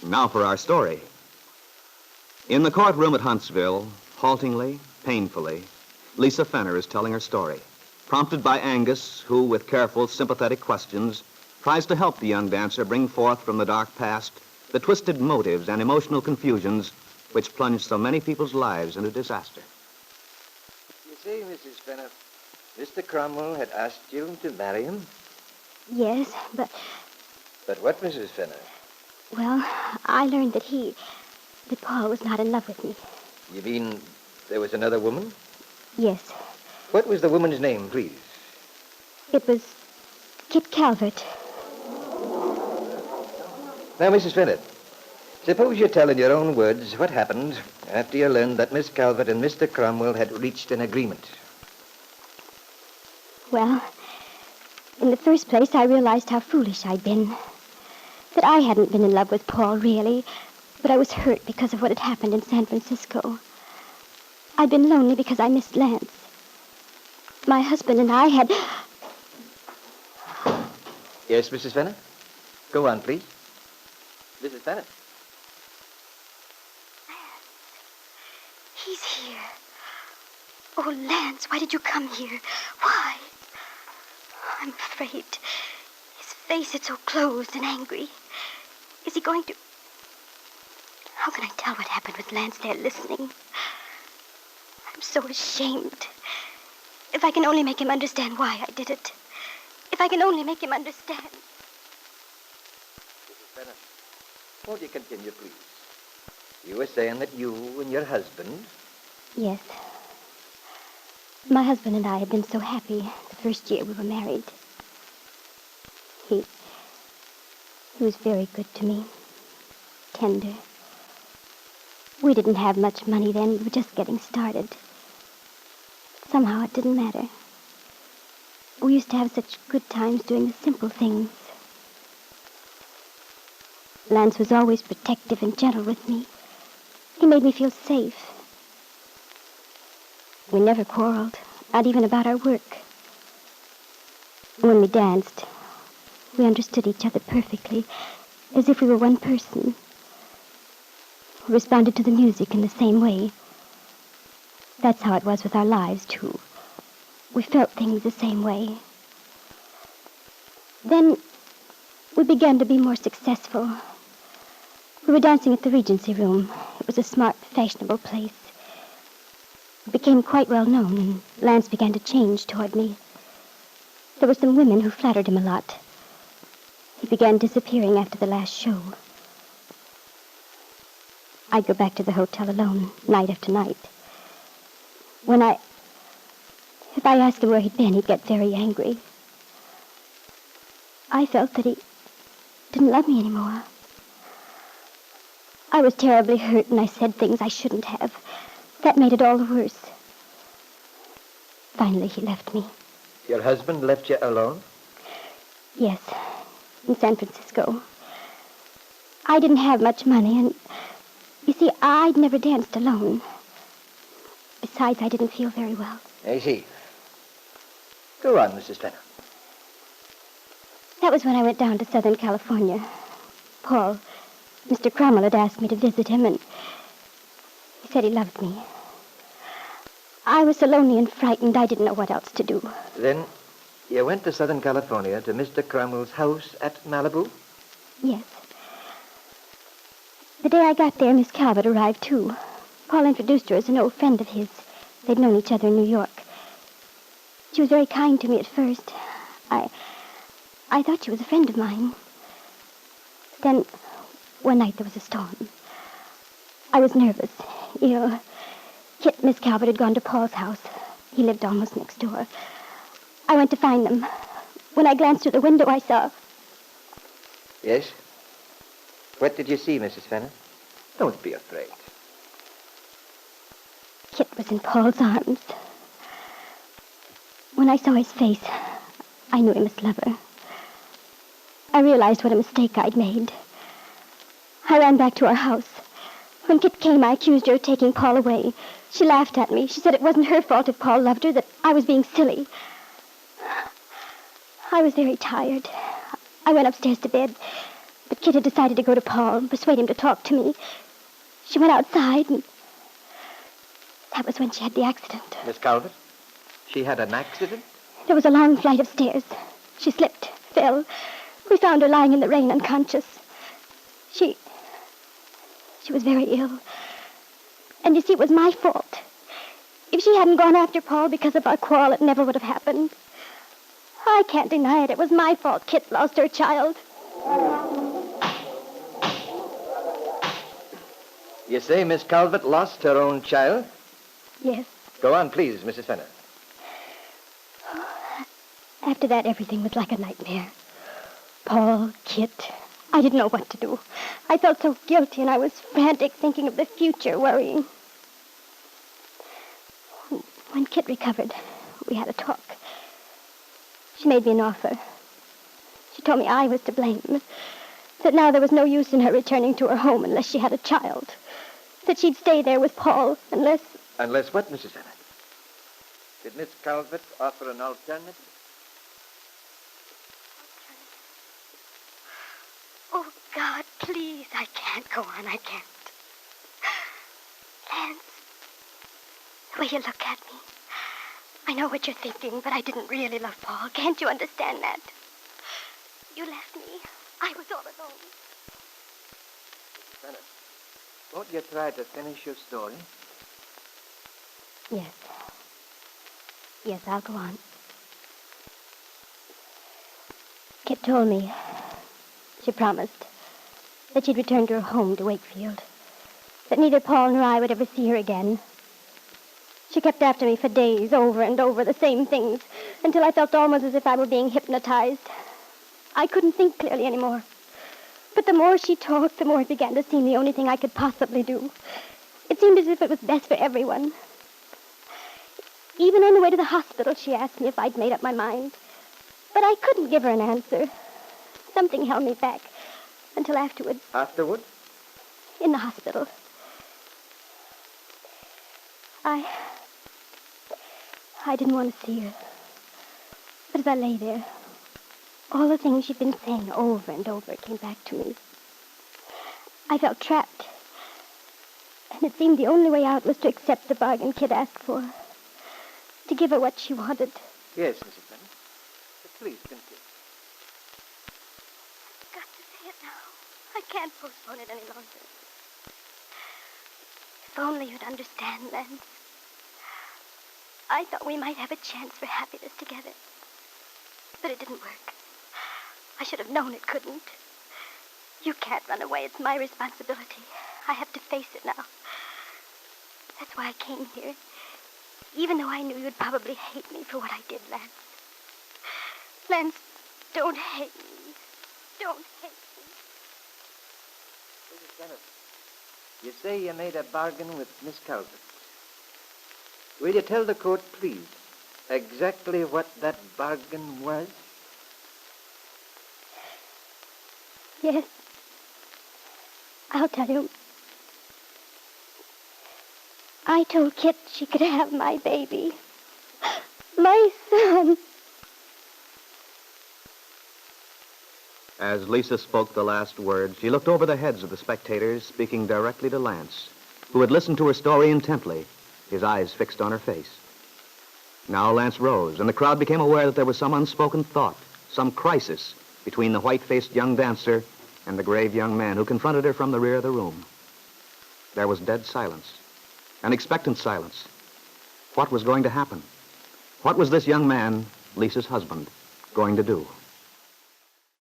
Now for our story. In the courtroom at Huntsville, haltingly, painfully, Lisa Fenner is telling her story, prompted by Angus, who, with careful, sympathetic questions, tries to help the young dancer bring forth from the dark past the twisted motives and emotional confusions which plunged so many people's lives into disaster. You see, Mrs. Fenner, Mr. Cromwell had asked you to marry him? Yes, but... But what, Mrs. Fenner? Well, I learned that Paul was not in love with me. You mean there was another woman? Yes. What was the woman's name, please? It was Kit Calvert. Now, Mrs. Fenner, suppose you tell in your own words what happened after you learned that Miss Calvert and Mr. Cromwell had reached an agreement. Well, in the first place, I realized how foolish I'd been. That I hadn't been in love with Paul, really, but I was hurt because of what had happened in San Francisco. I'd been lonely because I missed Lance. My husband and I had... Yes, Mrs. Fenner? Go on, please. Mrs. Fenner? Lance. He's here. Oh, Lance, why did you come here? Why? I'm afraid. His face is so closed and angry. Is he going to... How can I tell what happened with Lance there listening? I'm so ashamed. If I can only make him understand why I did it. If I can only make him understand. Mrs. Fenner, won't you continue, please? You were saying that you and your husband... Yes. My husband and I had been so happy the first year we were married. He was very good to me. Tender. We didn't have much money then. We were just getting started. Somehow it didn't matter. We used to have such good times doing the simple things. Lance was always protective and gentle with me. He made me feel safe. We never quarreled, not even about our work. When we danced, we understood each other perfectly, as if we were one person. We responded to the music in the same way. That's how it was with our lives, too. We felt things the same way. Then we began to be more successful. We were dancing at the Regency Room. It was a smart, fashionable place. We became quite well known, and Lance began to change toward me. There were some women who flattered him a lot. He began disappearing after the last show. I'd go back to the hotel alone, night after night. If I asked him where he'd been, he'd get very angry. I felt that he didn't love me anymore. I was terribly hurt, and I said things I shouldn't have. That made it all the worse. Finally, he left me. Your husband left you alone? Yes, in San Francisco. I didn't have much money, and you see, I'd never danced alone. Besides, I didn't feel very well. I see. Go on, Mrs. Fenner. That was when I went down to Southern California. Paul, Mr. Cromwell had asked me to visit him, and he said he loved me. I was so lonely and frightened, I didn't know what else to do. Then you went to Southern California to Mr. Cromwell's house at Malibu? Yes. The day I got there, Miss Calvert arrived, too. Paul introduced her as an old friend of his. They'd known each other in New York. She was very kind to me at first. I thought she was a friend of mine. Then, one night there was a storm. I was nervous, ill. Kit, Miss Calvert, had gone to Paul's house. He lived almost next door. I went to find them. When I glanced through the window, I saw... Yes? What did you see, Mrs. Fenner? Don't be afraid. Kit was in Paul's arms. When I saw his face, I knew he must love her. I realized what a mistake I'd made. I ran back to our house. When Kit came, I accused her of taking Paul away. She laughed at me. She said it wasn't her fault if Paul loved her, that I was being silly. I was very tired. I went upstairs to bed. But Kit had decided to go to Paul and persuade him to talk to me. She went outside, and that was when she had the accident. Miss Calvert? She had an accident? There was a long flight of stairs. She slipped, fell. We found her lying in the rain, unconscious. She was very ill. And you see, it was my fault. If she hadn't gone after Paul because of our quarrel, it never would have happened. I can't deny it. It was my fault Kit lost her child. You say Miss Calvert lost her own child? Yes. Go on, please, Mrs. Fenner. After that, everything was like a nightmare. Paul, Kit, I didn't know what to do. I felt so guilty, and I was frantic, thinking of the future, worrying. When Kit recovered, we had a talk. She made me an offer. She told me I was to blame, that now there was no use in her returning to her home unless she had a child, that she'd stay there with Paul unless... Unless what, Mrs. Fenner? Did Miss Calvert offer an alternative? Oh, God, please, I can't go on, I can't. Lance, the way you look at me, I know what you're thinking, but I didn't really love Paul. Can't you understand that? You left me. I was all alone. Fenner, won't you try to finish your story? Yes. Yes, I'll go on. Kit told me, she promised, that she'd return to her home to Wakefield, that neither Paul nor I would ever see her again. She kept after me for days, over and over, the same things, until I felt almost as if I were being hypnotized. I couldn't think clearly anymore. But the more she talked, the more it began to seem the only thing I could possibly do. It seemed as if it was best for everyone. Even on the way to the hospital, she asked me if I'd made up my mind. But I couldn't give her an answer. Something held me back until afterward. Afterward? In the hospital. I didn't want to see her. But as I lay there, all the things she'd been saying over and over came back to me. I felt trapped. And it seemed the only way out was to accept the bargain Kit asked for. To give her what she wanted. Yes, Mrs. Fenner. Please, continue. I've got to say it now. I can't postpone it any longer. If only you'd understand, Lance. I thought we might have a chance for happiness together. But it didn't work. I should have known it couldn't. You can't run away. It's my responsibility. I have to face it now. That's why I came here. Even though I knew you'd probably hate me for what I did, Lance. Lance, don't hate me. Don't hate me. Mrs. Fenner, you say you made a bargain with Miss Calvert. Will you tell the court, please, exactly what that bargain was? Yes. I'll tell you. I told Kit she could have my baby. My son. As Lisa spoke the last words, she looked over the heads of the spectators, speaking directly to Lance, who had listened to her story intently, his eyes fixed on her face. Now Lance rose, and the crowd became aware that there was some unspoken thought, some crisis between the white-faced young dancer and the grave young man who confronted her from the rear of the room. There was dead silence, an expectant silence. What was going to happen? What was this young man, Lisa's husband, going to do?